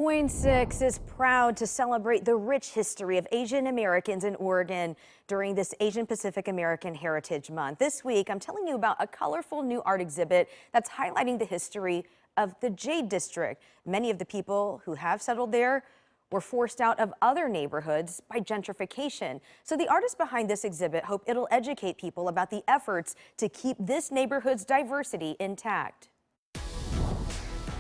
Coin 6 is proud to celebrate the rich history of Asian Americans in Oregon during this Asian Pacific American Heritage Month. This week, I'm telling you about a colorful new art exhibit that's highlighting the history of the Jade District. Many of the people who have settled there were forced out of other neighborhoods by gentrification. So the artists behind this exhibit hope it'll educate people about the efforts to keep this neighborhood's diversity intact.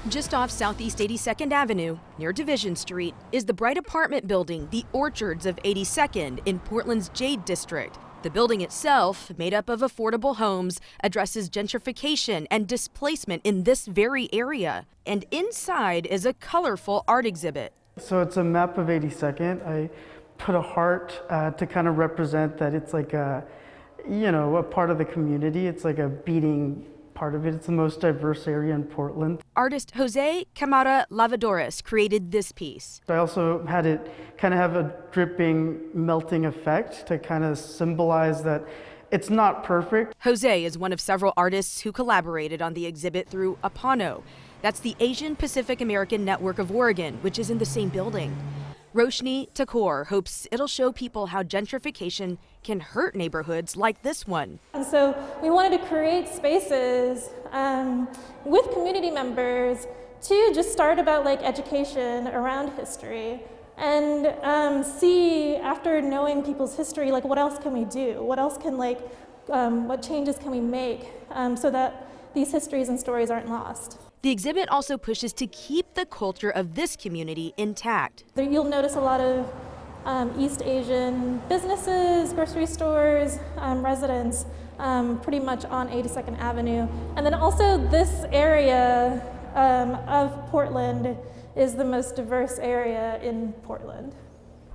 Just off Southeast 82nd Avenue, near Division Street, is the bright apartment building, the Orchards of 82nd in Portland's Jade District. The building itself, made up of affordable homes, addresses gentrification and displacement in this very area. And inside is a colorful art exhibit. So it's a map of 82nd. I put a heart to kind of represent that it's like a part of the community. It's like a beating part of it. It's the most diverse area in Portland. Artist Jose Camara Lavadores created this piece. I also had it kind of have a dripping, melting effect to kind of symbolize that it's not perfect. Jose is one of several artists who collaborated on the exhibit through APANO. That's the Asian Pacific American Network of Oregon, which is in the same building. Roshni Thakur hopes it'll show people how gentrification can hurt neighborhoods like this one. And so we wanted to create spaces with community members to just start about education around history and see, after knowing people's history, what else can we do? What else can what changes can we make so that these histories and stories aren't lost? The exhibit also pushes to keep the culture of this community intact. You'll notice a lot of East Asian businesses, grocery stores, residents pretty much on 82nd Avenue. And then also this area of Portland is the most diverse area in Portland.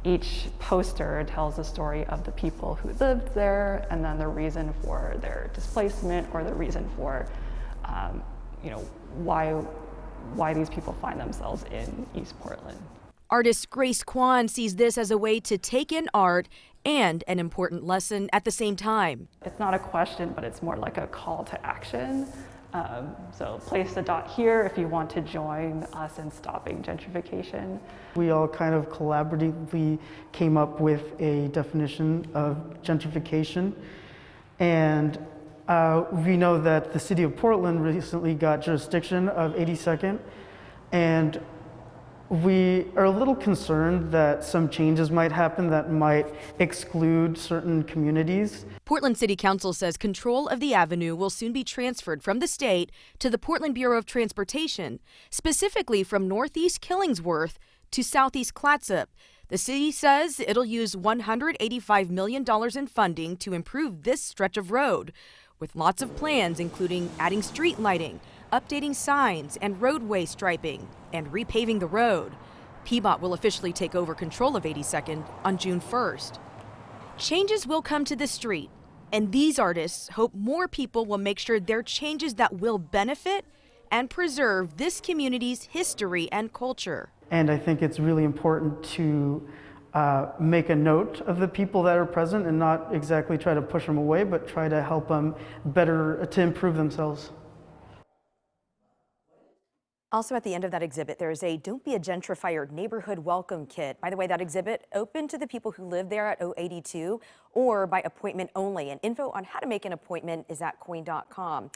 Each poster tells a story of the people who lived there and then the reason for their displacement or the reason for why these people find themselves in East Portland. Artist Grace Kwan sees this as a way to take in art and an important lesson at the same time. It's not a question, but it's more like a call to action. So place the dot here if you want to join us in stopping gentrification. We all kind of collaboratively came up with a definition of gentrification, and we know that the city of Portland recently got jurisdiction of 82nd, and we are a little concerned that some changes might happen that might exclude certain communities. Portland City Council says control of the avenue will soon be transferred from the state to the Portland Bureau of Transportation, specifically from Northeast Killingsworth to Southeast Clatsop. The city says it'll use $185 million in funding to improve this stretch of road, with lots of plans including adding street lighting, updating signs and roadway striping, and repaving the road. PBOT will officially take over control of 82nd on June 1st. Changes will come to the street, and these artists hope more people will make sure they're changes that will benefit and preserve this community's history and culture. And I think it's really important to make a note of the people that are present and not exactly try to push them away, but try to help them to improve themselves. Also at the end of that exhibit, there is a Don't Be a Gentrifier neighborhood welcome kit. By the way, that exhibit open to the people who live there at 082 or by appointment only. And info on how to make an appointment is at coin.com.